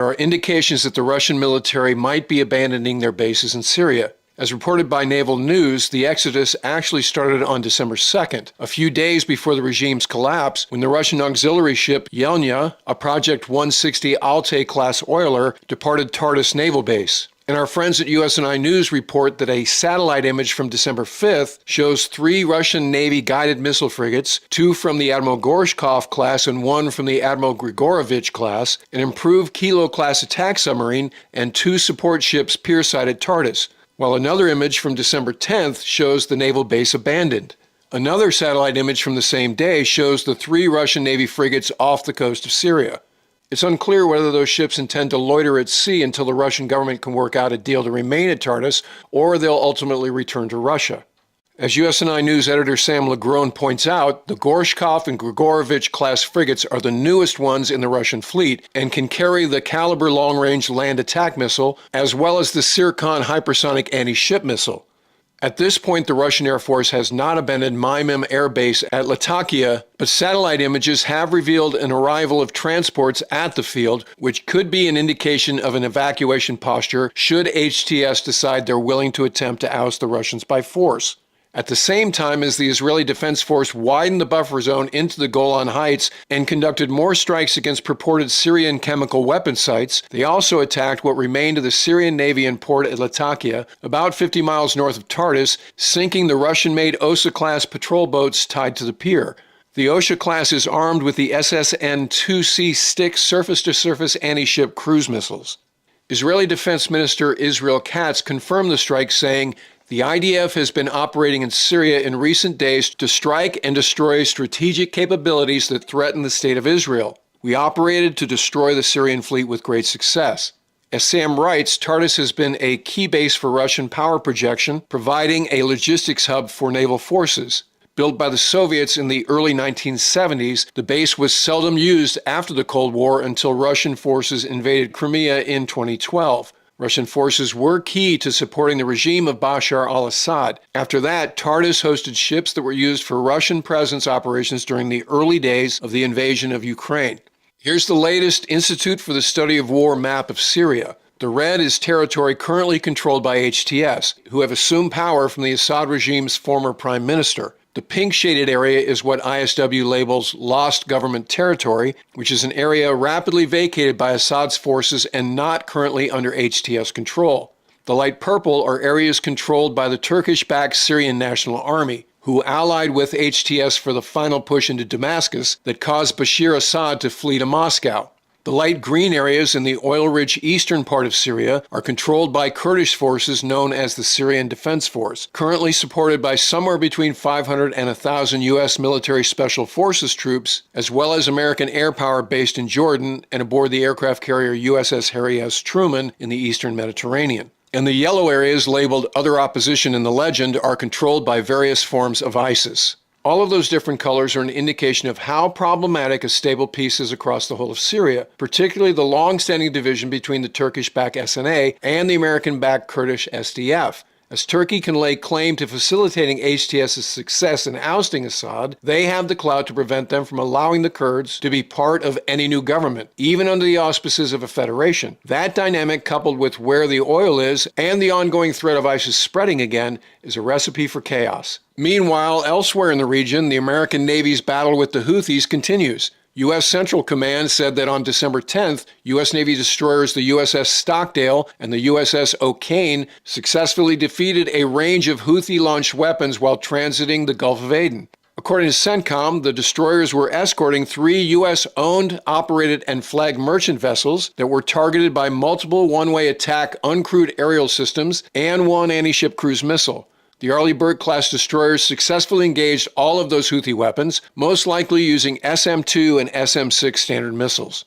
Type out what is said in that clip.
There are indications that the Russian military might be abandoning their bases in Syria. As reported by Naval News, the exodus actually started on December 2nd, a few days before the regime's collapse, when the Russian auxiliary ship Yelnya, a Project 160 Altay-class oiler, departed Tartus Naval Base. And our friends at USNI News report that a satellite image from December 5th shows 3 Russian Navy guided missile frigates, 2 from the Admiral Gorshkov class and 1 from the Admiral Grigorovich class, an improved Kilo-class attack submarine, and 2 support ships pierside at Tartus, while another image from December 10th shows the naval base abandoned. Another satellite image from the same day shows the 3 Russian Navy frigates off the coast of Syria. It's unclear whether those ships intend to loiter at sea until the Russian government can work out a deal to remain at Tartus, or they'll ultimately return to Russia. As USNI News editor Sam Legrone points out, the Gorshkov and Grigorovich class frigates are the newest ones in the Russian fleet and can carry the Caliber long-range land attack missile as well as the Sirkon hypersonic anti-ship missile. At this point, the Russian Air Force has not abandoned Maimim Air Base at Latakia, but satellite images have revealed an arrival of transports at the field, which could be an indication of an evacuation posture should HTS decide they're willing to attempt to oust the Russians by force. At the same time as the Israeli Defense Force widened the buffer zone into the Golan Heights and conducted more strikes against purported Syrian chemical weapon sites, they also attacked what remained of the Syrian Navy in port at Latakia, about 50 miles north of Tartus, sinking the Russian-made Osa-class patrol boats tied to the pier. The Osa class is armed with the SSN-2C Stick surface-to-surface anti-ship cruise missiles. Israeli Defense Minister Israel Katz confirmed the strike, saying, "The IDF has been operating in Syria in recent days to strike and destroy strategic capabilities that threaten the state of Israel. We operated to destroy the Syrian fleet with great success." As Sam writes, Tartus has been a key base for Russian power projection, providing a logistics hub for naval forces. Built by the Soviets in the early 1970s, the base was seldom used after the Cold War until Russian forces invaded Crimea in 2012. Russian forces were key to supporting the regime of Bashar al-Assad. After that, Tartus hosted ships that were used for Russian presence operations during the early days of the invasion of Ukraine. Here's the latest Institute for the Study of War map of Syria. The red is territory currently controlled by HTS, who have assumed power from the Assad regime's former prime minister. The pink-shaded area is what ISW labels lost government territory, which is an area rapidly vacated by Assad's forces and not currently under HTS control. The light purple are areas controlled by the Turkish-backed Syrian National Army, who allied with HTS for the final push into Damascus that caused Bashar Assad to flee to Moscow. The light green areas in the oil-rich eastern part of Syria are controlled by Kurdish forces known as the Syrian Defense Force, currently supported by somewhere between 500 and 1,000 U.S. military special forces troops, as well as American air power based in Jordan and aboard the aircraft carrier USS Harry S. Truman in the eastern Mediterranean. And the yellow areas labeled Other Opposition in the Legend are controlled by various forms of ISIS. All of those different colors are an indication of how problematic a stable peace is across the whole of Syria, particularly the long-standing division between the Turkish-backed SNA and the American-backed Kurdish SDF. As Turkey can lay claim to facilitating HTS's success in ousting Assad, they have the clout to prevent them from allowing the Kurds to be part of any new government, even under the auspices of a federation. That dynamic, coupled with where the oil is and the ongoing threat of ISIS spreading again, is a recipe for chaos. Meanwhile, elsewhere in the region, the American Navy's battle with the Houthis continues. U.S. Central Command said that on December 10th, U.S. Navy destroyers the USS Stockdale and the USS O'Kane successfully defeated a range of Houthi-launched weapons while transiting the Gulf of Aden. According to CENTCOM, the destroyers were escorting 3 U.S.-owned, operated, and flagged merchant vessels that were targeted by multiple one-way attack uncrewed aerial systems and 1 anti-ship cruise missile. The Arleigh Burke-class destroyers successfully engaged all of those Houthi weapons, most likely using SM-2 and SM-6 Standard missiles.